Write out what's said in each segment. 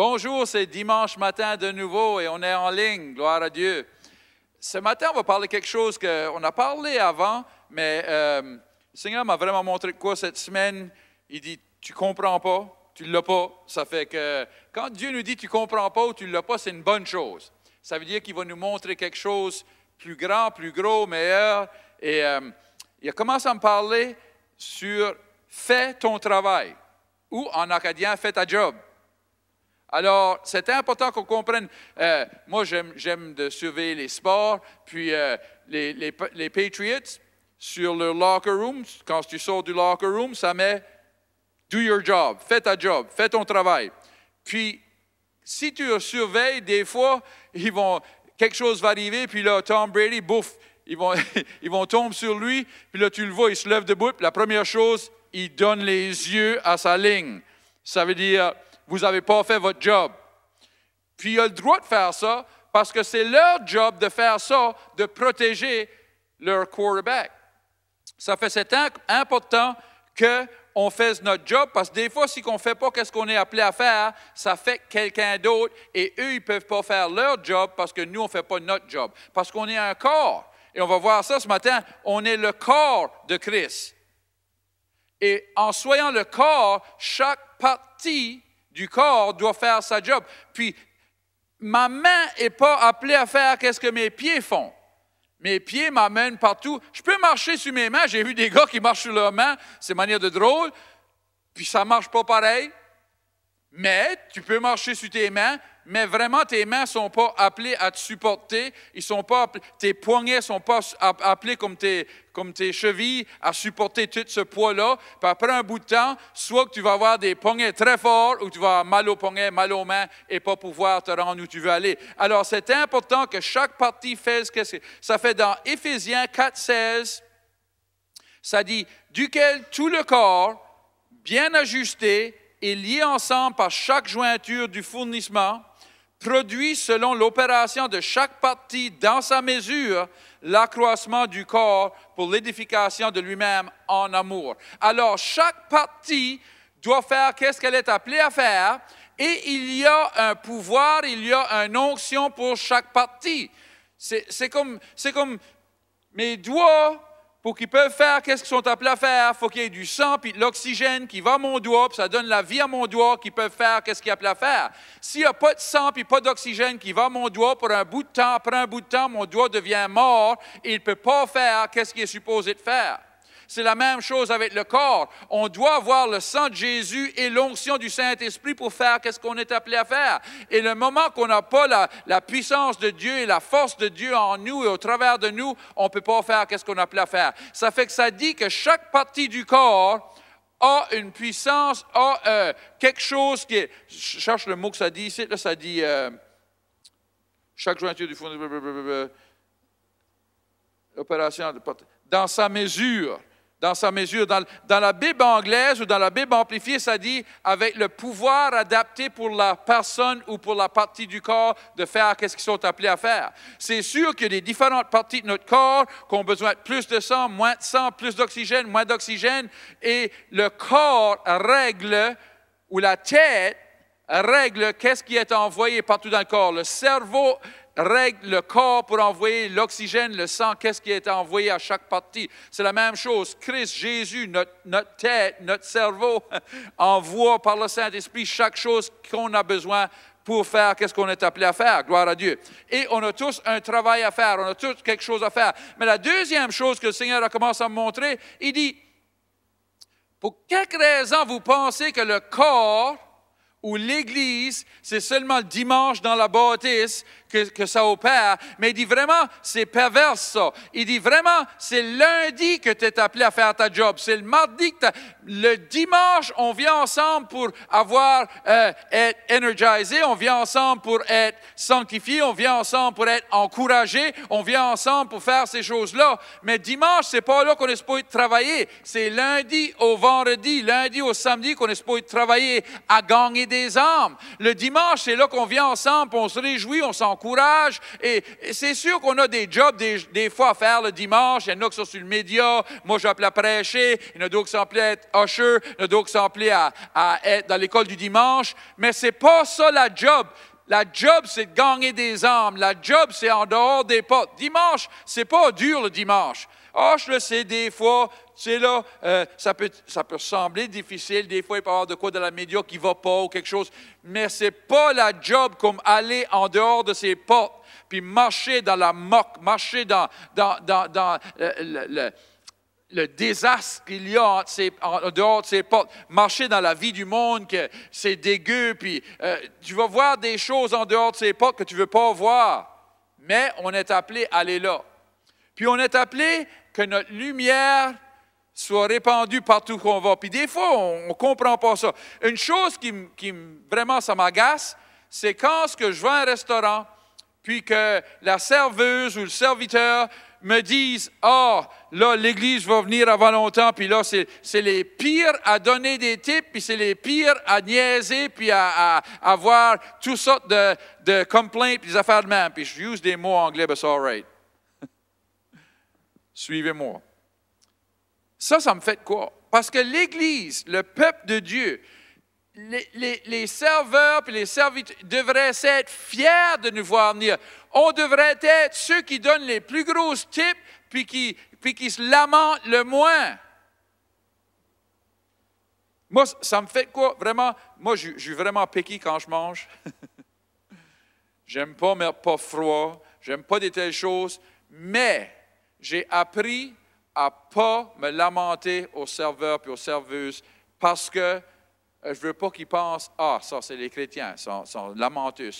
Bonjour, c'est dimanche matin de nouveau et on est en ligne, gloire à Dieu. Ce matin, on va parler de quelque chose qu'on a parlé avant, mais le Seigneur m'a vraiment montré quoi cette semaine. Il dit, tu ne comprends pas, tu ne l'as pas. Ça fait que quand Dieu nous dit, tu ne comprends pas ou tu ne l'as pas, c'est une bonne chose. Ça veut dire qu'il va nous montrer quelque chose plus grand, plus gros, meilleur. Et il a commencé à me parler sur « fais ton travail » ou en acadien « fais ta job ». Alors, c'est important qu'on comprenne. Moi, j'aime de surveiller les sports, puis les Patriots, sur leur locker room, quand tu sors du locker room, ça met « do your job »,« fais ta job »,« fais ton travail ». Puis, si tu surveilles, des fois, quelque chose va arriver, puis là, Tom Brady, bouffe, ils vont tomber sur lui, puis là, tu le vois, il se lève debout, puis la première chose, il donne les yeux à sa ligne. Ça veut dire... vous n'avez pas fait votre job. Puis il a le droit de faire ça parce que c'est leur job de faire ça, de protéger leur quarterback. Ça fait c'est important qu'on fasse notre job parce que des fois, si on ne fait pas ce qu'on est appelé à faire, ça fait quelqu'un d'autre et eux, ils ne peuvent pas faire leur job parce que nous, on ne fait pas notre job. Parce qu'on est un corps. Et on va voir ça ce matin, on est le corps de Christ. Et en soyant le corps, chaque partie du corps doit faire sa job. Puis, ma main n'est pas appelée à faire ce que mes pieds font. Mes pieds m'amènent partout. Je peux marcher sur mes mains. J'ai vu des gars qui marchent sur leurs mains. C'est une manière de drôle. Puis, ça ne marche pas pareil. Mais, tu peux marcher sur tes mains. Mais vraiment, tes mains ne sont pas appelées à te supporter. Tes poignets ne sont pas appelés comme tes chevilles à supporter tout ce poids-là. Puis après un bout de temps, soit que tu vas avoir des poignets très forts ou tu vas avoir mal aux poignets, mal aux mains et pas pouvoir te rendre où tu veux aller. Alors, c'est important que chaque partie fasse ce que c'est. Ça fait dans Éphésiens 4,16, ça dit « duquel tout le corps, bien ajusté et lié ensemble par chaque jointure du fournissement, produit selon l'opération de chaque partie dans sa mesure l'accroissement du corps pour l'édification de lui-même en amour. » Alors, chaque partie doit faire ce qu'elle est appelée à faire et il y a un pouvoir, il y a une onction pour chaque partie. C'est comme mes doigts. Pour qu'ils peuvent faire ce qu'ils sont appelés à faire, il faut qu'il y ait du sang puis de l'oxygène qui va à mon doigt, puis ça donne la vie à mon doigt qu'ils peuvent faire ce qu'ils sont appelés à faire. S'il n'y a pas de sang puis pas d'oxygène qui va à mon doigt pour un bout de temps, après un bout de temps, mon doigt devient mort et il ne peut pas faire ce qu'il est supposé de faire. C'est la même chose avec le corps. On doit avoir le sang de Jésus et l'onction du Saint-Esprit pour faire ce qu'on est appelé à faire. Et le moment qu'on n'a pas la puissance de Dieu et la force de Dieu en nous et au travers de nous, on ne peut pas faire ce qu'on est appelé à faire. Ça fait que ça dit que chaque partie du corps a une puissance, a quelque chose qui est... Je cherche le mot que ça dit ici. Là, ça dit... chaque jointure du fond... Opération dans sa mesure. Dans sa mesure. Dans la Bible anglaise ou dans la Bible amplifiée, ça dit avec le pouvoir adapté pour la personne ou pour la partie du corps de faire ce qu'ils sont appelés à faire. C'est sûr qu'il y a des différentes parties de notre corps qui ont besoin de plus de sang, moins de sang, plus d'oxygène, moins d'oxygène. Et le corps règle, ou la tête règle qu'est-ce qui est envoyé partout dans le corps. Le cerveau règle le corps pour envoyer l'oxygène, le sang, qu'est-ce qui est envoyé à chaque partie. C'est la même chose. Christ, Jésus, notre tête, notre cerveau envoie par le Saint-Esprit chaque chose qu'on a besoin pour faire ce qu'on est appelé à faire. Gloire à Dieu. Et on a tous un travail à faire. On a tous quelque chose à faire. Mais la deuxième chose que le Seigneur a commencé à me montrer, il dit, pour quelque raison vous pensez que le corps ou l'Église, c'est seulement le dimanche dans la bâtisse que ça opère. Mais il dit vraiment, c'est pervers ça. Il dit vraiment, c'est lundi que tu es appelé à faire ta job. C'est le mardi que le dimanche, on vient ensemble pour être énergisé, on vient ensemble pour être sanctifié, on vient ensemble pour être encouragé, on vient ensemble pour faire ces choses-là. Mais dimanche, c'est pas là qu'on est supposé travailler. C'est lundi au vendredi, lundi au samedi qu'on est supposé travailler à gagner des âmes. Le dimanche, c'est là qu'on vient ensemble, on se réjouit, on s'encourage. Et c'est sûr qu'on a des jobs des fois à faire le dimanche. Il y en a qui sont sur le média. Moi, je suis appelé à prêcher. Il y en a d'autres qui sont appelés à être usher, il y en a d'autres qui sont appelés à être dans l'école du dimanche, mais ce n'est pas ça la job. La job, c'est de gagner des âmes. La job, c'est en dehors des portes. Dimanche, c'est pas dur le dimanche. Ah, je le sais, des fois, tu sais là, ça peut sembler difficile. Des fois, il peut y avoir de quoi de la média qui ne va pas ou quelque chose. Mais ce n'est pas la job comme aller en dehors de ces portes, puis marcher dans la moque, marcher dans le désastre qu'il y a en dehors de ces portes, marcher dans la vie du monde, que c'est dégueu, puis tu vas voir des choses en dehors de ces portes que tu ne veux pas voir. Mais on est appelé à aller là. Puis on est appelé que notre lumière soit répandue partout où on va. Puis des fois, on ne comprend pas ça. Une chose qui vraiment, ça m'agace, c'est quand je vais à un restaurant, puis que la serveuse ou le serviteur me disent « Ah, là, l'Église va venir avant longtemps, puis là, c'est les pires à donner des tips, puis c'est les pires à niaiser, puis à avoir toutes sortes de complaints, puis des affaires de même. » Puis je use des mots anglais, but it's all right. Suivez-moi. Ça me fait quoi? Parce que l'Église, le peuple de Dieu, les serveurs et les serviteurs devraient être fiers de nous voir venir. On devrait être ceux qui donnent les plus grosses tips puis qui se lamentent le moins. Moi, ça me fait quoi? Vraiment, moi, je suis vraiment picky quand je mange. J'aime pas mes repas froids, j'aime pas de telles choses, mais j'ai appris à ne pas me lamenter aux serveurs et aux serveuses parce que je ne veux pas qu'ils pensent « Ah, ça, c'est les chrétiens, ils sont lamenteux. »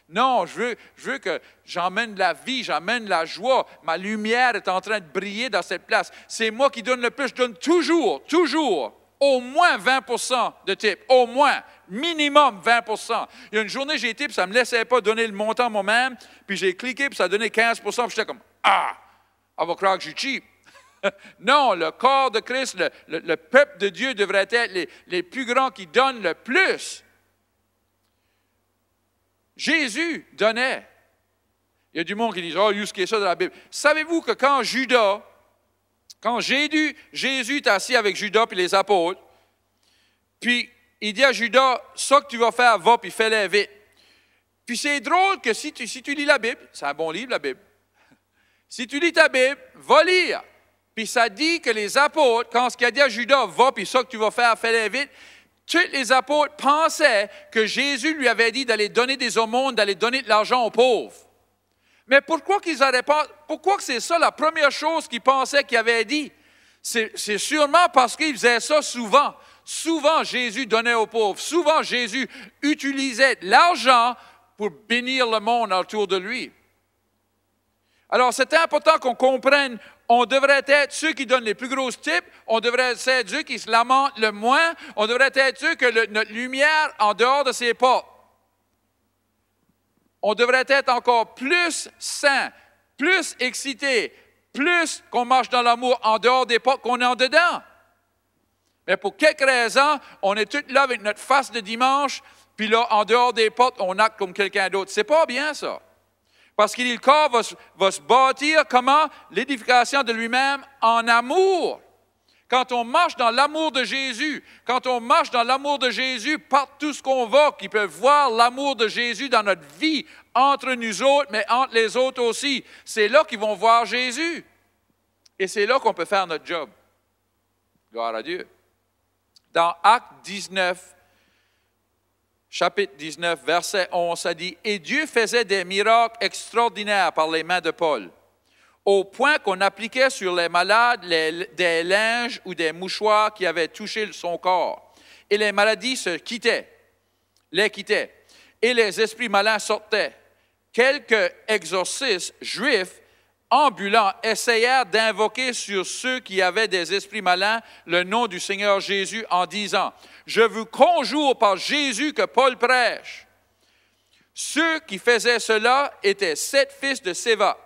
Non, je veux que j'emmène la vie, j'emmène la joie. Ma lumière est en train de briller dans cette place. C'est moi qui donne le plus. Je donne toujours, au moins 20% de tips. Au moins, minimum 20%. Il y a une journée, j'ai été, puis ça ne me laissait pas donner le montant moi-même, puis j'ai cliqué, puis ça a donné 15%, puis j'étais comme « Ah, on va croire que je suis cheap. » Non, le corps de Christ, le peuple de Dieu devrait être les plus grands qui donnent le plus. Jésus donnait. Il y a du monde qui dit « Oh, il y a ça dans la Bible. » Savez-vous que quand Jésus est assis avec Judas et les apôtres, puis il dit à Judas, « Ça que tu vas faire, va, puis fais-le vite. » Puis c'est drôle que si tu lis la Bible, c'est un bon livre, la Bible. Si tu lis ta Bible, va lire. Puis ça dit que les apôtres, quand ce qu'il a dit à Judas, va, puis ça que tu vas faire, fais-le vite, tous les apôtres pensaient que Jésus lui avait dit d'aller donner des aumônes, d'aller donner de l'argent aux pauvres. Mais pourquoi que c'est ça la première chose qu'ils pensaient qu'il avait dit? C'est sûrement parce qu'ils faisaient ça souvent. Souvent, Jésus donnait aux pauvres. Souvent, Jésus utilisait l'argent pour bénir le monde autour de lui. Alors, c'est important qu'on comprenne, on devrait être ceux qui donnent les plus grosses tips, on devrait être ceux qui se lamentent le moins, on devrait être ceux que notre lumière en dehors de ses portes. On devrait être encore plus saints, plus excités, plus qu'on marche dans l'amour en dehors des portes qu'on est en dedans. Mais pour quelques raisons, on est tous là avec notre face de dimanche, puis là, en dehors des portes, on acte comme quelqu'un d'autre. C'est pas bien, ça. Parce que le corps va se bâtir comment? L'édification de lui-même en amour. Quand on marche dans l'amour de Jésus, partout ce qu'on va, qu'ils peuvent voir l'amour de Jésus dans notre vie, entre nous autres, mais entre les autres aussi, c'est là qu'ils vont voir Jésus. Et c'est là qu'on peut faire notre job. Gloire à Dieu. Dans Actes 19, chapitre 19, verset 11, ça dit « Et Dieu faisait des miracles extraordinaires par les mains de Paul, au point qu'on appliquait sur les malades des linges ou des mouchoirs qui avaient touché son corps. Et les maladies les quittaient, et les esprits malins sortaient. Quelques exorcistes juifs ambulants essayèrent d'invoquer sur ceux qui avaient des esprits malins le nom du Seigneur Jésus en disant « Je vous conjure par Jésus que Paul prêche. » Ceux qui faisaient cela étaient 7 fils de Séva,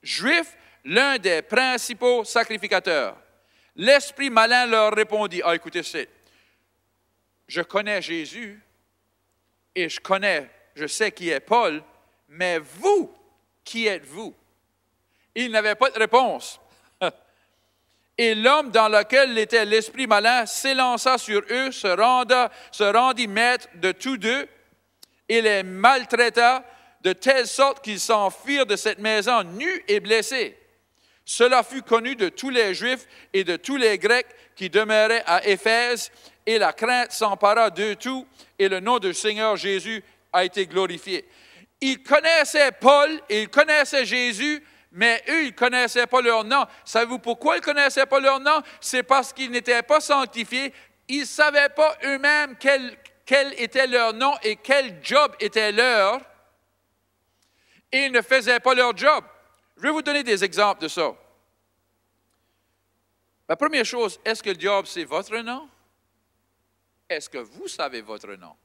juifs, l'un des principaux sacrificateurs. L'esprit malin leur répondit, « Ah, écoutez, je connais Jésus et je sais qui est Paul, mais vous, qui êtes-vous? » Ils n'avaient pas de réponse. Et l'homme dans lequel était l'esprit malin s'élança sur eux, se rendit maître de tous deux, et les maltraita de telle sorte qu'ils s'enfuirent de cette maison nus et blessés. Cela fut connu de tous les Juifs et de tous les Grecs qui demeuraient à Éphèse, et la crainte s'empara d'eux tous, et le nom du Seigneur Jésus a été glorifié. Ils connaissaient Paul et ils connaissaient Jésus, mais eux, ils ne connaissaient pas leur nom. Savez-vous pourquoi ils ne connaissaient pas leur nom? C'est parce qu'ils n'étaient pas sanctifiés. Ils ne savaient pas eux-mêmes quel était leur nom et quel job était leur. Et ils ne faisaient pas leur job. Je vais vous donner des exemples de ça. La première chose, est-ce que le job, c'est votre nom? Est-ce que vous savez votre nom?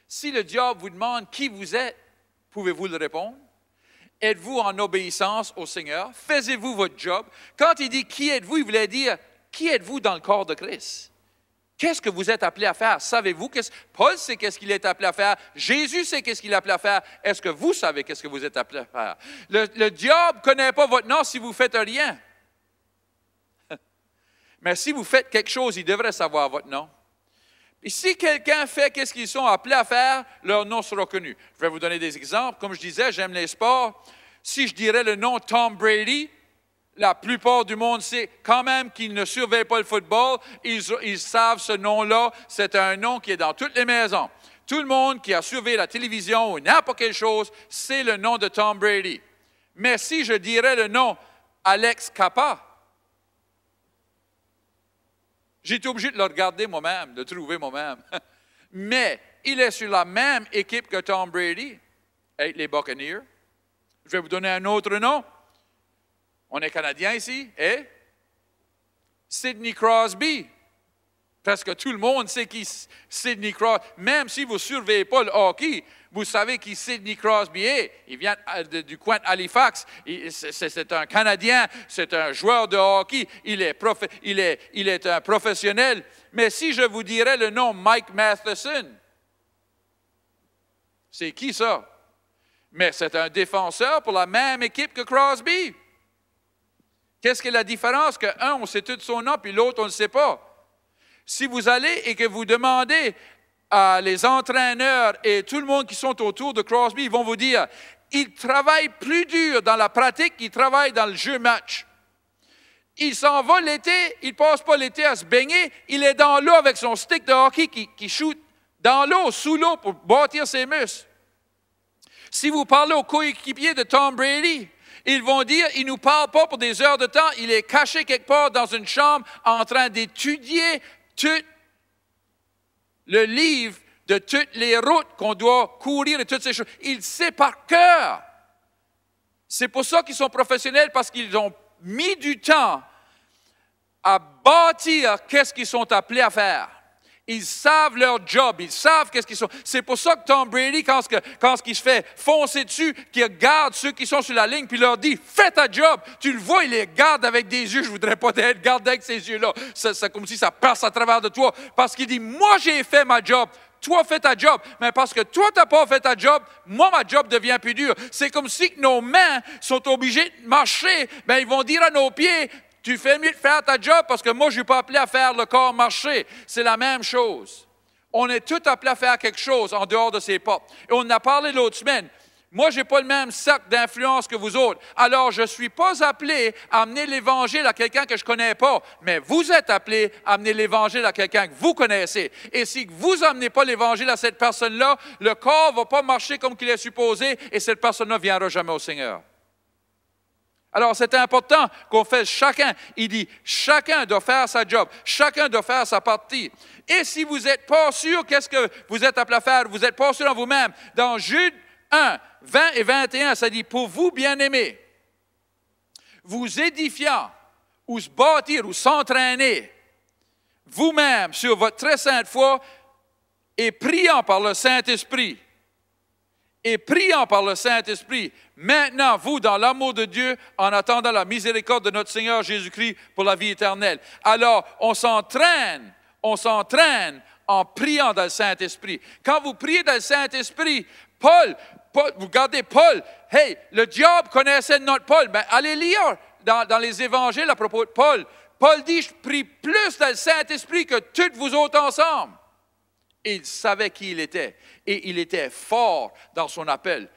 Si le diable vous demande qui vous êtes, pouvez-vous le répondre? Êtes-vous en obéissance au Seigneur? Faisiez-vous votre job? Quand il dit qui êtes-vous, il voulait dire qui êtes-vous dans le corps de Christ? Qu'est-ce que vous êtes appelé à faire? Savez-vous? Paul sait qu'est-ce qu'il est appelé à faire. Jésus sait qu'est-ce qu'il est appelé à faire. Est-ce que vous savez qu'est-ce que vous êtes appelé à faire? Le diable ne connaît pas votre nom si vous ne faites rien. Mais si vous faites quelque chose, il devrait savoir votre nom. Et si quelqu'un fait qu'est-ce qu'ils sont appelés à faire, leur nom sera connu. Je vais vous donner des exemples. Comme je disais, j'aime les sports. Si je dirais le nom Tom Brady, la plupart du monde sait quand même qu'ils ne surveillent pas le football. Ils savent ce nom-là. C'est un nom qui est dans toutes les maisons. Tout le monde qui a surveillé la télévision ou n'importe quelle chose, c'est le nom de Tom Brady. Mais si je dirais le nom Alex Capa, j'ai été obligé de le regarder moi-même, de le trouver moi-même. Mais il est sur la même équipe que Tom Brady, avec les Buccaneers. Je vais vous donner un autre nom. On est Canadiens ici, et Sidney Crosby. Presque tout le monde sait qui Sidney Crosby. Même si vous ne surveillez pas le hockey, vous savez qui Sidney Crosby est. Il vient du coin d'Halifax. C'est un Canadien, c'est un joueur de hockey. Il est un professionnel. Mais si je vous dirais le nom Mike Matheson, c'est qui ça? Mais c'est un défenseur pour la même équipe que Crosby. Qu'est-ce que la différence? Qu'un, on sait tout son nom, puis l'autre, on ne le sait pas. Si vous allez et que vous demandez à les entraîneurs et tout le monde qui sont autour de Crosby, ils vont vous dire, il travaille plus dur dans la pratique qu'il travaille dans le jeu match. Il s'en va l'été, il ne passe pas l'été à se baigner, il est dans l'eau avec son stick de hockey qui shoot dans l'eau, sous l'eau pour bâtir ses muscles. Si vous parlez aux coéquipiers de Tom Brady, ils vont dire, il ne nous parle pas pour des heures de temps, il est caché quelque part dans une chambre en train d'étudier tout le livre de toutes les routes qu'on doit courir et toutes ces choses. Il sait par cœur. C'est pour ça qu'ils sont professionnels, parce qu'ils ont mis du temps à bâtir qu'est-ce qu'ils sont appelés à faire. Ils savent leur job, ils savent qu'est-ce qu'ils sont. C'est pour ça que Tom Brady, quand il se fait foncer dessus, qu'il regarde ceux qui sont sur la ligne, puis leur dit, fais ta job. Tu le vois, il les garde avec des yeux. Je ne voudrais pas être gardé avec ces yeux-là. C'est comme si ça passe à travers de toi. Parce qu'il dit, moi j'ai fait ma job. Toi, fais ta job. Mais parce que toi, tu n'as pas fait ta job, moi, ma job devient plus dure. C'est comme si nos mains sont obligées de marcher. Bien, ils vont dire à nos pieds, tu fais mieux de faire ta job parce que moi, je ne suis pas appelé à faire le corps marcher. C'est la même chose. On est tous appelés à faire quelque chose en dehors de ces portes. Et on en a parlé l'autre semaine. Moi, je n'ai pas le même cercle d'influence que vous autres. Alors, je ne suis pas appelé à amener l'Évangile à quelqu'un que je ne connais pas. Mais vous êtes appelé à amener l'Évangile à quelqu'un que vous connaissez. Et si vous n'amenez pas l'Évangile à cette personne-là, le corps ne va pas marcher comme qu'il est supposé et cette personne-là ne viendra jamais au Seigneur. Alors, c'est important qu'on fasse chacun. Il dit, chacun doit faire sa job. Chacun doit faire sa partie. Et si vous n'êtes pas sûr, qu'est-ce que vous êtes appelé à faire? Vous n'êtes pas sûr en vous-même. Dans Jude 1, 20 et 21, ça dit, pour vous, bien-aimés, vous édifiant, ou se bâtir, ou s'entraîner, vous-même, sur votre très sainte foi, et priant par le Saint-Esprit, maintenant, vous, dans l'amour de Dieu, en attendant la miséricorde de notre Seigneur Jésus-Christ pour la vie éternelle. Alors, on s'entraîne en priant dans le Saint-Esprit. Quand vous priez dans le Saint-Esprit, Paul, vous regardez Paul, hey, le diable connaissait notre Paul. Ben, allez lire dans les évangiles à propos de Paul. Paul dit, je prie plus dans le Saint-Esprit que toutes vous autres ensemble. Et il savait qui il était. Et il était fort dans son appel.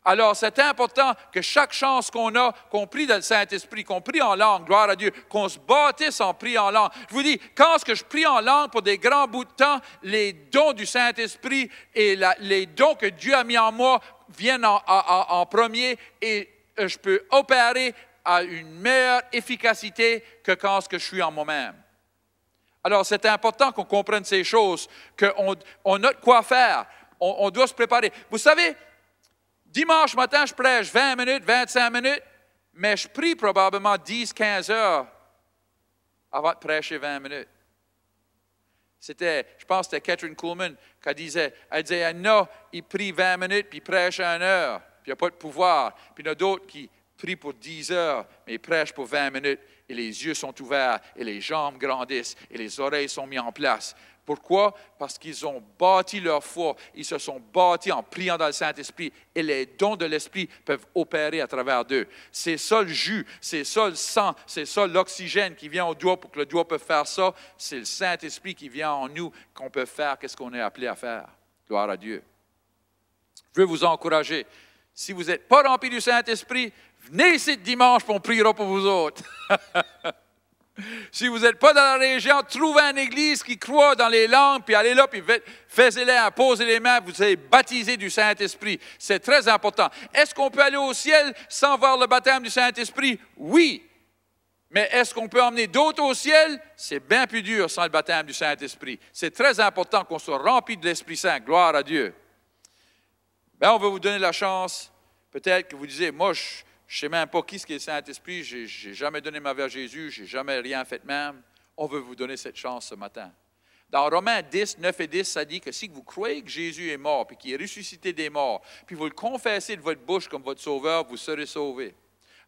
Alors, c'est important que chaque chance qu'on a, qu'on prie dans le Saint-Esprit, qu'on prie en langue, gloire à Dieu, qu'on se bâtisse en priant en langue. Je vous dis, quand je prie en langue pour des grands bouts de temps, les dons du Saint-Esprit et les dons que Dieu a mis en moi viennent en premier et je peux opérer à une meilleure efficacité que quand je suis en moi-même. Alors, c'est important qu'on comprenne ces choses, qu'on a de quoi faire, on doit se préparer. Vous savez, dimanche matin, je prêche 20 minutes, 25 minutes, mais je prie probablement 10, 15 heures avant de prêcher 20 minutes. Je pense que c'était Catherine Kuhlman qui disait, il y en a, ils prient 20 minutes, puis ils prêchent 1 heure, puis il n'y a pas de pouvoir. Puis il y en a d'autres qui prient pour 10 heures, mais ils prêchent pour 20 minutes, et les yeux sont ouverts, et les jambes grandissent, et les oreilles sont mises en place. Pourquoi? Parce qu'ils ont bâti leur foi, ils se sont bâtis en priant dans le Saint-Esprit et les dons de l'Esprit peuvent opérer à travers d'eux. C'est ça le jus, c'est ça le sang, c'est ça l'oxygène qui vient au doigt pour que le doigt puisse faire ça. C'est le Saint-Esprit qui vient en nous qu'on peut faire qu'est-ce qu'on est appelé à faire. Gloire à Dieu. Je veux vous encourager. Si vous n'êtes pas rempli du Saint-Esprit, venez ici dimanche pour on priera pour vous autres. Si vous n'êtes pas dans la région, trouvez une église qui croit dans les langues, puis allez là, puis faites-les, imposez les mains, vous serez baptisés du Saint-Esprit. C'est très important. Est-ce qu'on peut aller au ciel sans voir le baptême du Saint-Esprit? Oui. Mais est-ce qu'on peut emmener d'autres au ciel? C'est bien plus dur sans le baptême du Saint-Esprit. C'est très important qu'on soit rempli de l'Esprit Saint. Gloire à Dieu. Bien, on va vous donner la chance. Peut-être que vous disiez, moi, je ne sais même pas qui est le Saint-Esprit, je n'ai jamais donné ma vie à Jésus, je n'ai jamais rien fait de même. On veut vous donner cette chance ce matin. Dans Romains 10, 9 et 10, ça dit que si vous croyez que Jésus est mort, puis qu'il est ressuscité des morts, puis vous le confessez de votre bouche comme votre sauveur, vous serez sauvés.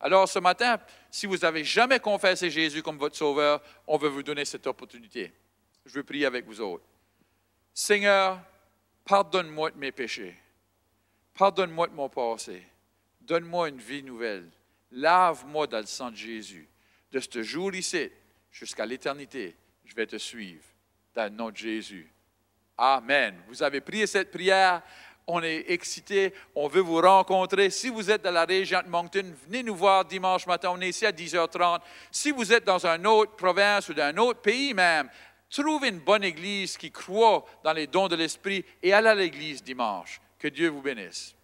Alors ce matin, si vous n'avez jamais confessé Jésus comme votre sauveur, on veut vous donner cette opportunité. Je veux prier avec vous autres. Seigneur, pardonne-moi de mes péchés. Pardonne-moi de mon passé. Donne-moi une vie nouvelle. Lave-moi dans le sang de Jésus. De ce jour ici jusqu'à l'éternité, je vais te suivre dans le nom de Jésus. Amen. Vous avez prié cette prière. On est excités. On veut vous rencontrer. Si vous êtes dans la région de Moncton, venez nous voir dimanche matin. On est ici à 10h30. Si vous êtes dans une autre province ou dans un autre pays même, trouvez une bonne église qui croit dans les dons de l'Esprit et allez à l'église dimanche. Que Dieu vous bénisse.